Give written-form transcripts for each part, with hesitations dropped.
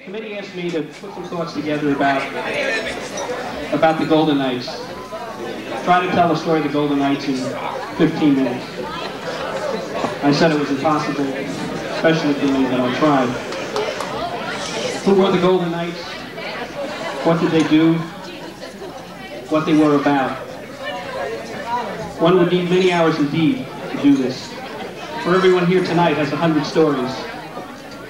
The committee asked me to put some thoughts together about the Golden Knights. Try to tell the story of the Golden Knights in 15 minutes. I said it was impossible, especially for me, but I'll try. Who were the Golden Knights? What did they do? What they were about? One would need many hours indeed to do this. For everyone here tonight has 100 stories.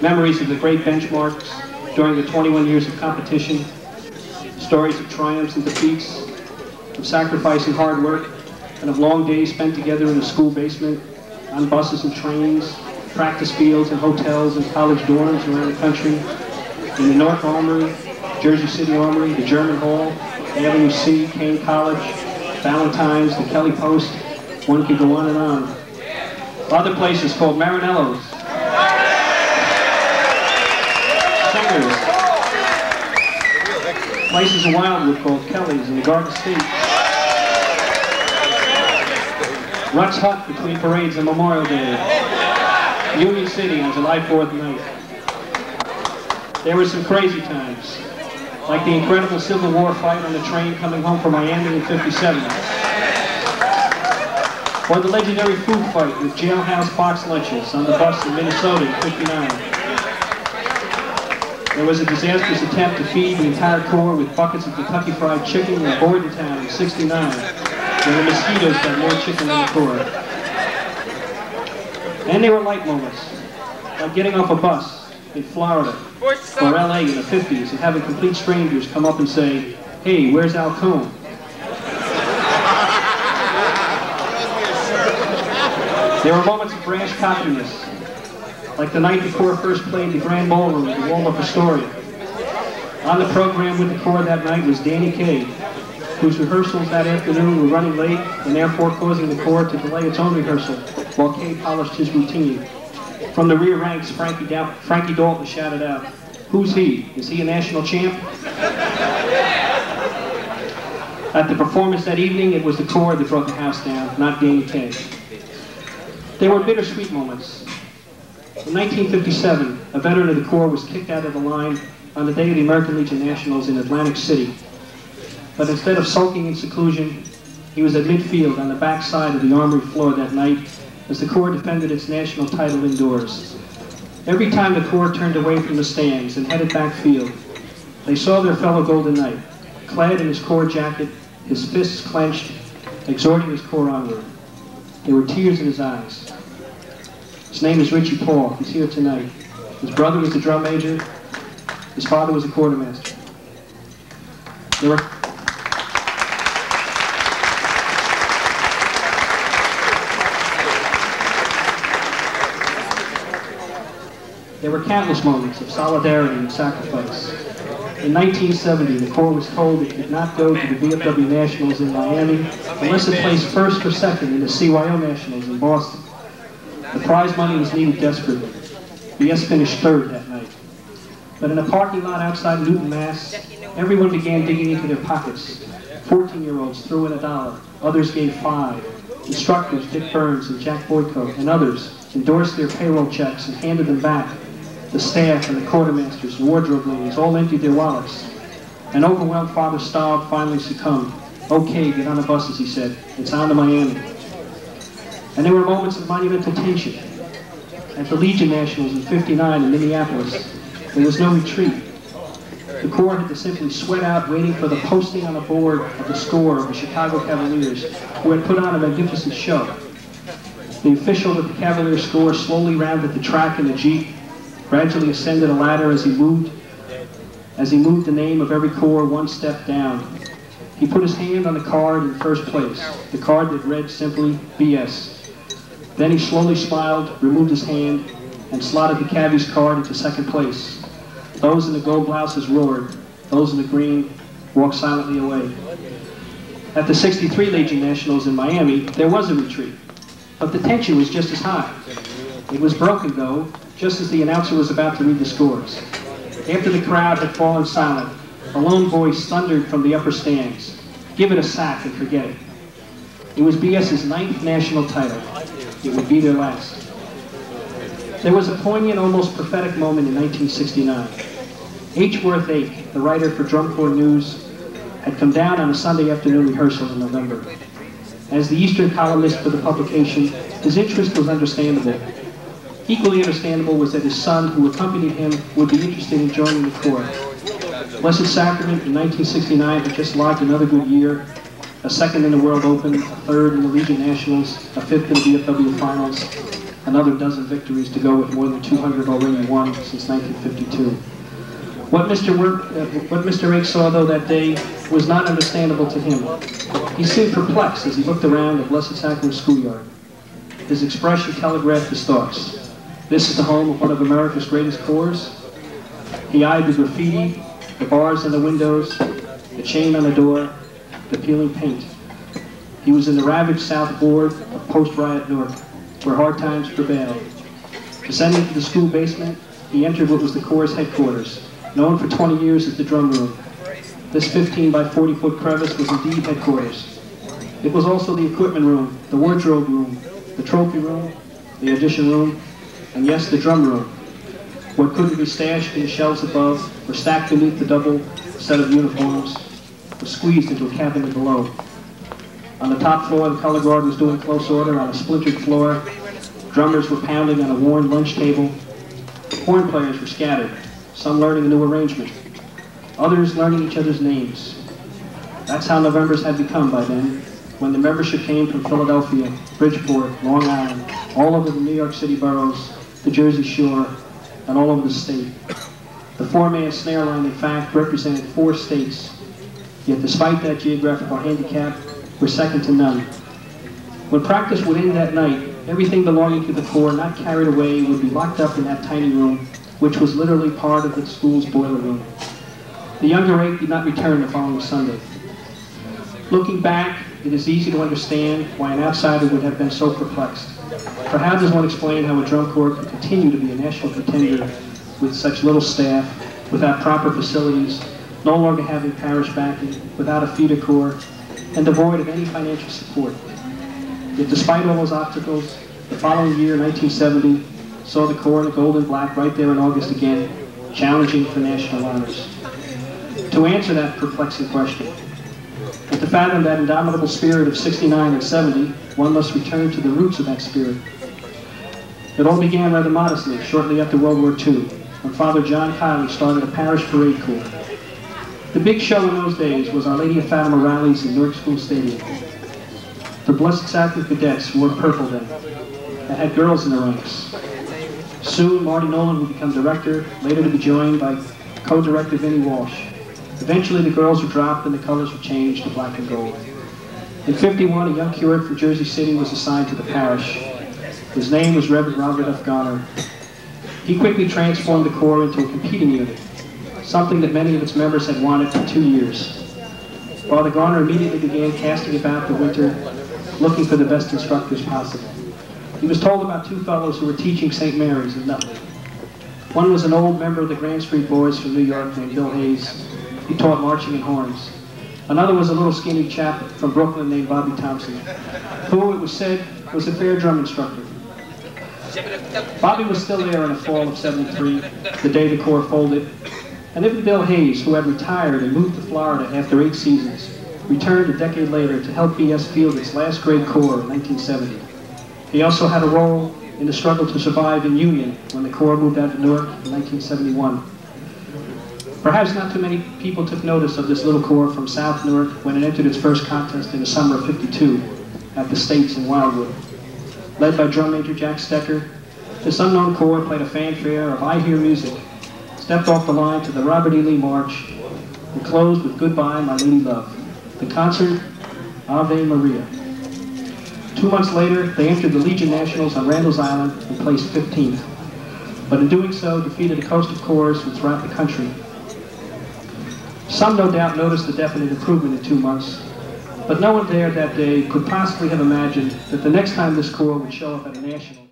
Memories of the great benchmarks during the 21 years of competition. Stories of triumphs and defeats, of sacrifice and hard work, and of long days spent together in the school basement, on buses and trains, practice fields and hotels and college dorms around the country, in the North Armory, Jersey City Armory, the German Hall, Avenue C, Kane College, Valentine's, the Kelly Post. One could go on and on. Other places called Marinello's, Singers, places in Wildwood called Kelly's in the Garden State, Rutt's Hut between parades and Memorial Day, Union City on July 4th night. There were some crazy times, like the incredible Civil War fight on the train coming home from Miami in '57. Or the legendary food fight with jailhouse box lunches on the bus in Minnesota in '59. There was a disastrous attempt to feed the entire Corps with buckets of Kentucky Fried Chicken in Bordentown in '69, where the mosquitoes got more chicken than the Corps. And there were light moments, like getting off a bus in Florida or LA in the '50s and having complete strangers come up and say, "Hey, where's Al Cohn?" There were moments of brash cockiness, like the night the Corps first played the Grand Ballroom at the Waldorf Astoria. On the program with the Corps that night was Danny Kaye, whose rehearsals that afternoon were running late and therefore causing the Corps to delay its own rehearsal while Kaye polished his routine. From the rear ranks, Frankie Dalton shouted out, "Who's he? Is he a national champ?" At the performance that evening, it was the Corps that brought the house down, not Danny Kaye. There were bittersweet moments. In 1957, a veteran of the Corps was kicked out of the line on the day of the American Legion Nationals in Atlantic City. But instead of sulking in seclusion, he was at midfield on the back side of the Armory floor that night as the Corps defended its national title indoors. Every time the Corps turned away from the stands and headed backfield, they saw their fellow Golden Knight, clad in his Corps jacket, his fists clenched, exhorting his Corps onward. There were tears in his eyes. His name is Richie Paul. He's here tonight. His brother was the drum major. His father was a quartermaster. There were countless moments of solidarity and sacrifice. In 1970, the Corps was told it could not go to the VFW Nationals in Miami unless it placed first or second in the CYO Nationals in Boston. The prize money was needed desperately. BS finished third that night. But in a parking lot outside Newton, Mass., everyone began digging into their pockets. 14-year-olds threw in $1. Others gave $5. Instructors, Dick Burns and Jack Boyko, and others endorsed their payroll checks and handed them back. The staff and the quartermasters and wardrobe ladies all emptied their wallets. An overwhelmed Father Staub finally succumbed. "Okay, get on the buses," he said. "It's on to Miami." And there were moments of monumental tension. At the Legion Nationals in '59 in Minneapolis, there was no retreat. The Corps had to simply sweat out waiting for the posting on the board of the score of the Chicago Cavaliers, who had put on a magnificent show. The official with the Cavaliers score slowly rounded the track in a Jeep, gradually ascended a ladder as he moved the name of every Corps one step down. He put his hand on the card in first place, the card that read simply BS. Then he slowly smiled, removed his hand, and slotted the Cavs card into second place. Those in the gold blouses roared. Those in the green walked silently away. At the '63 Legion Nationals in Miami, there was a retreat, but the tension was just as high. It was broken, though, just as the announcer was about to read the scores. After the crowd had fallen silent, a lone voice thundered from the upper stands, "Give it a sack and forget it." It was BS's 9th national title. It would be their last. There was a poignant, almost prophetic moment in 1969. H. Worth Ake, the writer for Drum Corps News, had come down on a Sunday afternoon rehearsal in November. As the Eastern columnist for the publication, his interest was understandable. Equally understandable was that his son, who accompanied him, would be interested in joining the Corps. Blessed Sacrament in 1969 had just logged another good year, a second in the World Open, a third in the Legion Nationals, a fifth in the VFW Finals, another dozen victories to go with more than 200 already won since 1952. What Mr. Ake saw, though, that day was not understandable to him. He seemed perplexed as he looked around the Blessed Sacrament schoolyard. His expression telegraphed his thoughts. This is the home of one of America's greatest corps. He eyed the graffiti, the bars on the windows, the chain on the door, the peeling paint. He was in the ravaged South Ward of post-riot Newark, where hard times prevailed. Descending to the school basement, he entered what was the Corps' headquarters, known for 20 years as the drum room. This 15 by 40 foot crevice was indeed headquarters. It was also the equipment room, the wardrobe room, the trophy room, the audition room, and yes, the drum room. What couldn't be stashed in the shelves above or stacked beneath the double set of uniforms was squeezed into a cabinet below. On the top floor, the color guard was doing close order on a splintered floor. Drummers were pounding on a worn lunch table. Horn players were scattered, some learning a new arrangement, others learning each other's names. That's how Novembers had become by then, when the membership came from Philadelphia, Bridgeport, Long Island, all over the New York City boroughs, the Jersey Shore, and all over the state. The four-man snare line, in fact, represented 4 states. Yet despite that geographical handicap, we're second to none. When practice would end that night, everything belonging to the Corps not carried away would be locked up in that tiny room, which was literally part of the school's boiler room. The younger Ake did not return the following Sunday. Looking back, it is easy to understand why an outsider would have been so perplexed. For how does one explain how a drum corps could continue to be a national contender with such little staff, without proper facilities, no longer having parish backing, without a feeder corps, and devoid of any financial support? Yet despite all those obstacles, the following year, 1970, saw the Corps in the gold and black right there in August again, challenging for national honors. To answer that perplexing question, and to fathom that indomitable spirit of 69 and 70, one must return to the roots of that spirit. It all began rather modestly, shortly after World War II, when Father John Kiley started a parish parade corps. The big show in those days was Our Lady of Fatima rallies in Newark School Stadium. The Blessed Sacrament cadets wore purple then, and had girls in the ranks. Soon, Marty Nolan would become director, later to be joined by co-director Vinnie Walsh. Eventually, the girls were dropped and the colors were changed to black and gold. In '51, a young curate from Jersey City was assigned to the parish. His name was Reverend Robert F. Garner. He quickly transformed the Corps into a competing unit, something that many of its members had wanted for 2 years. Father Garner immediately began casting about the winter, looking for the best instructors possible. He was told about 2 fellows who were teaching St. Mary's in Nutley. One was an old member of the Grand Street Boys from New York named Bill Hayes. He taught marching and horns. Another was a little skinny chap from Brooklyn named Bobby Thompson, who, it was said, was a fair drum instructor. Bobby was still there in the fall of '73, the day the Corps folded, and even Bill Hayes, who had retired and moved to Florida after 8 seasons, returned a decade later to help BS field its last great Corps in 1970. He also had a role in the struggle to survive in Union when the Corps moved out to Newark in 1971. Perhaps not too many people took notice of this little corps from South Newark when it entered its first contest in the summer of '52 at the States in Wildwood. Led by drum major Jack Stecker, this unknown corps played a fanfare of I Hear Music, stepped off the line to the Robert E. Lee March, and closed with Goodbye, My Lady Love. The concert, Ave Maria. 2 months later, they entered the Legion Nationals on Randall's Island and placed 15th, but in doing so, defeated a host of corps from throughout the country. Some no doubt noticed the definite improvement in 2 months, but no one there that day could possibly have imagined that the next time this corps would show up at a national